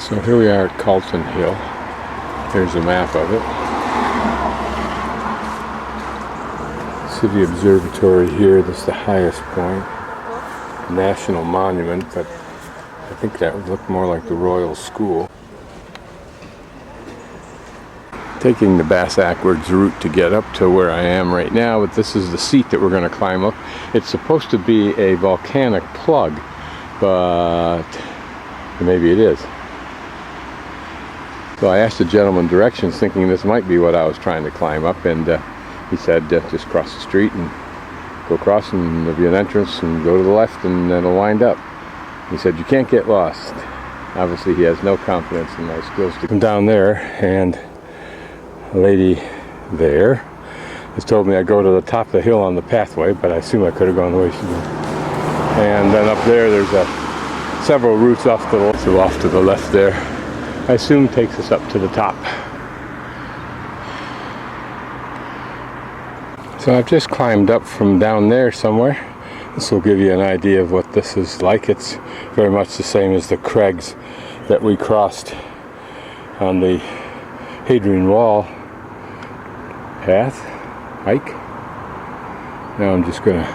So here we are at Calton Hill. Here's a map of it. City Observatory here, this is the highest point. National Monument, but I think that would look more like the Royal School. Taking the backwards route to get up to where I am right now, but this is the seat that we're going to climb up. It's supposed to be a volcanic plug, but maybe it is. So I asked the gentleman directions thinking this might be what I was trying to climb up, and he said just cross the street and go across and there'll be an entrance and go to the left and then it'll wind up. He said you can't get lost. Obviously he has no confidence in my skills to come down there, and a lady there has told me I go to the top of the hill on the pathway, but I assume I could have gone the way she did. And then up there's several routes off to the left, so off to the left there, I assume takes us up to the top. So I've just climbed up from down there somewhere. This will give you an idea of what this is like. It's very much the same as the crags that we crossed on the Hadrian Wall hike. Now I'm just going to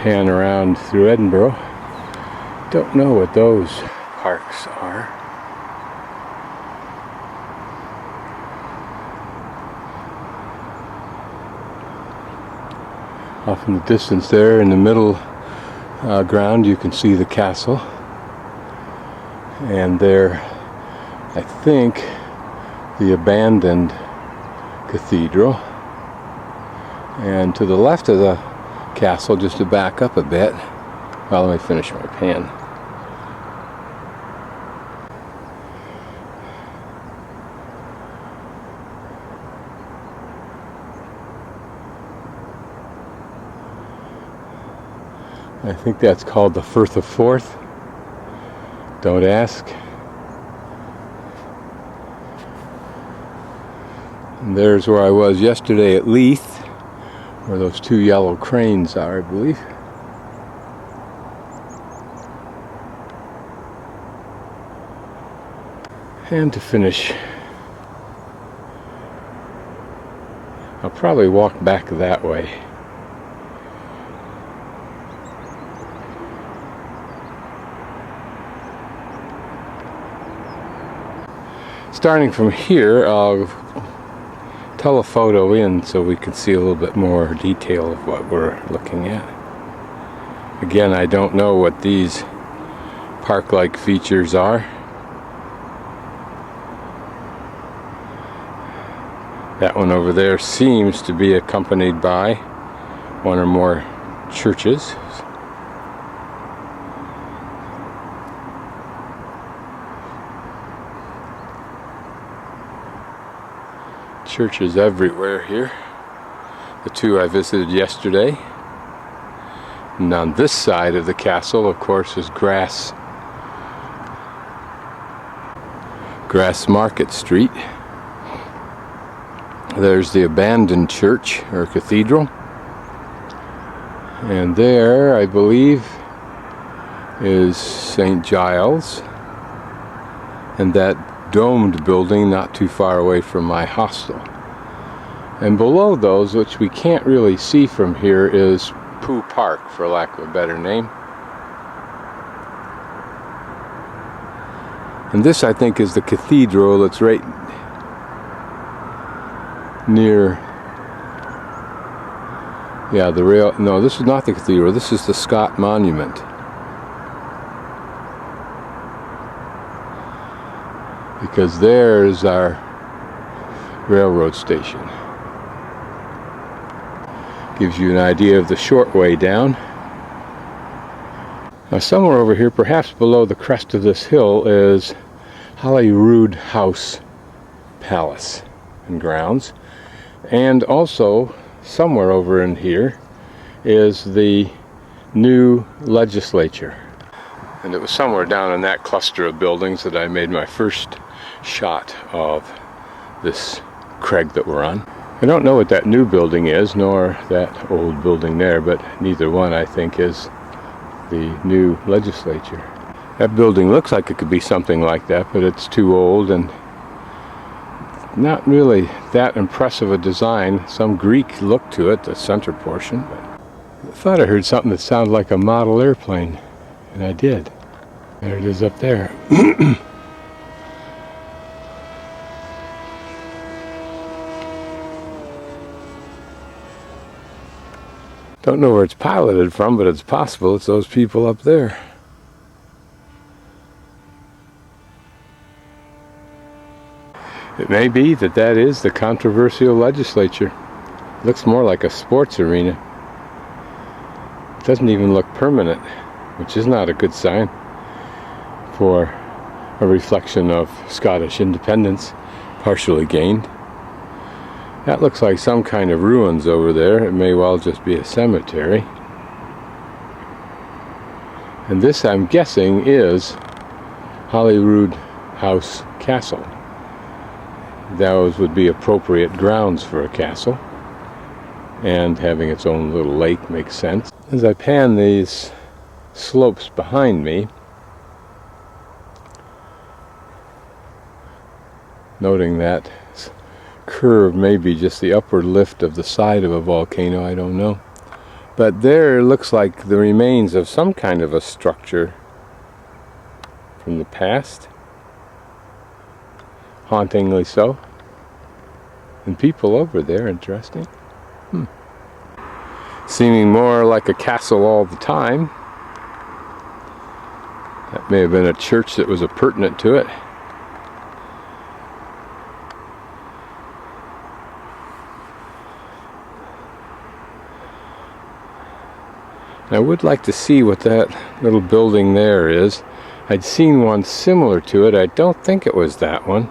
pan around through Edinburgh. Don't know what those parks are. Off in the distance there, in the middle ground, you can see the castle. And there, I think, the abandoned cathedral. And to the left of the castle, just to back up a bit, well, let me finish my pan. I think that's called the Firth of Forth. Don't ask. And there's where I was yesterday at Leith, where those two yellow cranes are, I believe. And to finish, I'll probably walk back that way. Starting from here, I'll telephoto in so we can see a little bit more detail of what we're looking at. Again, I don't know what these park-like features are. That one over there seems to be accompanied by one or more churches. Churches everywhere here. The two I visited yesterday. And on this side of the castle, of course, is Grass Market Street. There's the abandoned church or cathedral. And there, I believe, is St. Giles. And that domed building not too far away from my hostel. And below those, which we can't really see from here, is Pooh Park, for lack of a better name. And this, I think, is the cathedral that's right near, yeah, the rail. No, this is not the cathedral, this is the Scott Monument. Because there's our railroad station. Gives you an idea of the short way down. Now somewhere over here, perhaps below the crest of this hill, is Holyrood House Palace and grounds. And also, somewhere over in here, is the new legislature. And it was somewhere down in that cluster of buildings that I made my first shot of this crag that we're on. I don't know what that new building is, nor that old building there, but neither one, I think, is the new legislature. That building looks like it could be something like that, but it's too old and not really that impressive a design. Some Greek look to it, the center portion. But I thought I heard something that sounded like a model airplane, and I did. There it is up there. Don't know where it's piloted from, but it's possible it's those people up there. It may be that that is the controversial legislature. Looks more like a sports arena. It doesn't even look permanent, which is not a good sign for a reflection of Scottish independence, partially gained. That looks like some kind of ruins over there. It may well just be a cemetery. And this, I'm guessing, is Holyrood House Castle. Those would be appropriate grounds for a castle, and having its own little lake makes sense. As I pan these slopes behind me, noting that curve may be just the upward lift of the side of a volcano, I don't know. But there looks like the remains of some kind of a structure from the past. Hauntingly so. And people over there, interesting. Seeming more like a castle all the time. That may have been a church that was appurtenant to it. I would like to see what that little building there is. I'd seen one similar to it. I don't think it was that one.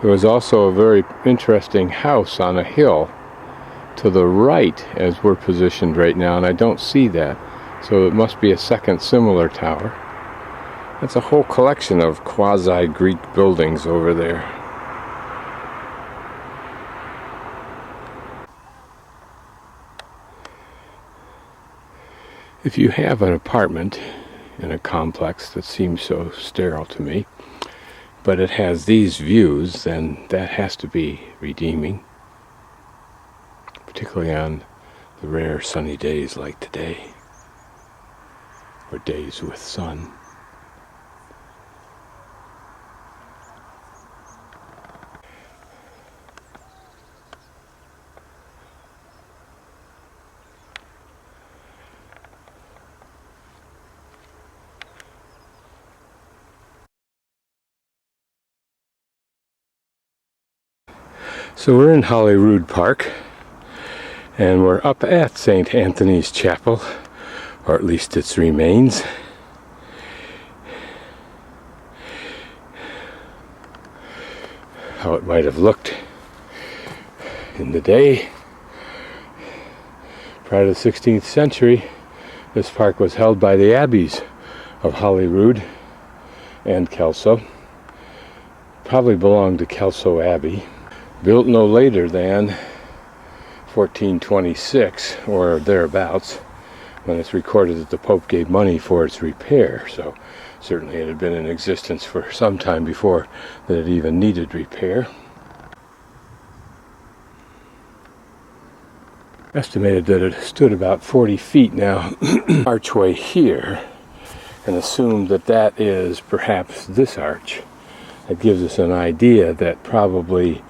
There was also a very interesting house on a hill to the right as we're positioned right now, and I don't see that. So it must be a second similar tower. That's a whole collection of quasi-Greek buildings over there. If you have an apartment in a complex that seems so sterile to me, but it has these views, then that has to be redeeming, particularly on the rare sunny days like today, or days with sun. So we're in Holyrood Park, and we're up at St. Anthony's Chapel, or at least its remains. How it might have looked in the day. Prior to the 16th century, this park was held by the abbeys of Holyrood and Kelso. Probably belonged to Kelso Abbey. Built no later than 1426 or thereabouts, when it's recorded that the Pope gave money for its repair. So certainly it had been in existence for some time before that it even needed repair. Estimated that it stood about 40 feet now. Archway here, and assumed that that is perhaps this arch. That gives us an idea that probably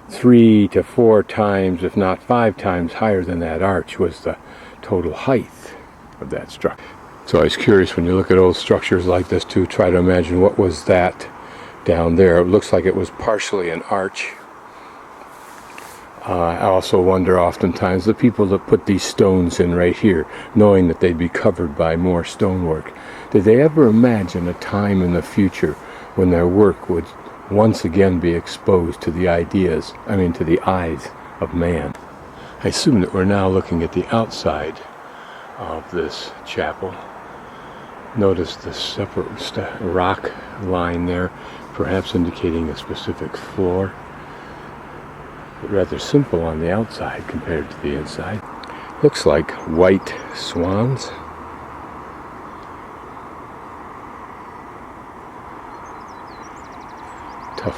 3 to 4 times, if not 5 times higher than that arch was the total height of that structure. So I was curious, when you look at old structures like this, to try to imagine what was that down there. It looks like it was partially an arch. I also wonder oftentimes the people that put these stones in right here, knowing that they'd be covered by more stonework, did they ever imagine a time in the future when their work would once again be exposed to the to the eyes of man? I assume that we're now looking at the outside of this chapel. Notice the separate rock line there, perhaps indicating a specific floor. But rather simple on the outside compared to the inside. Looks like white swans.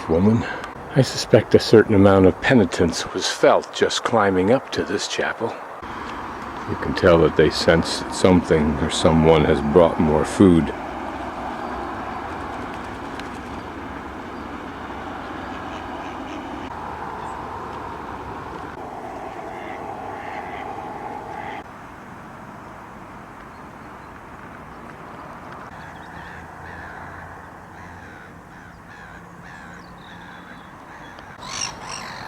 this woman. I suspect a certain amount of penitence was felt just climbing up to this chapel. You can tell that they sense that something or someone has brought more food.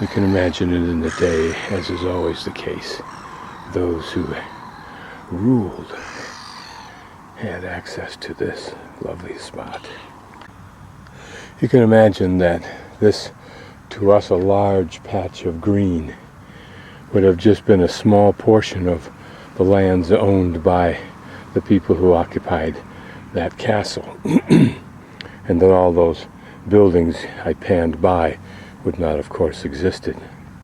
You can imagine it in the day, as is always the case. Those who ruled had access to this lovely spot. You can imagine that this, to us, a large patch of green would have just been a small portion of the lands owned by the people who occupied that castle. And that all those buildings I panned by would not, of course, existed.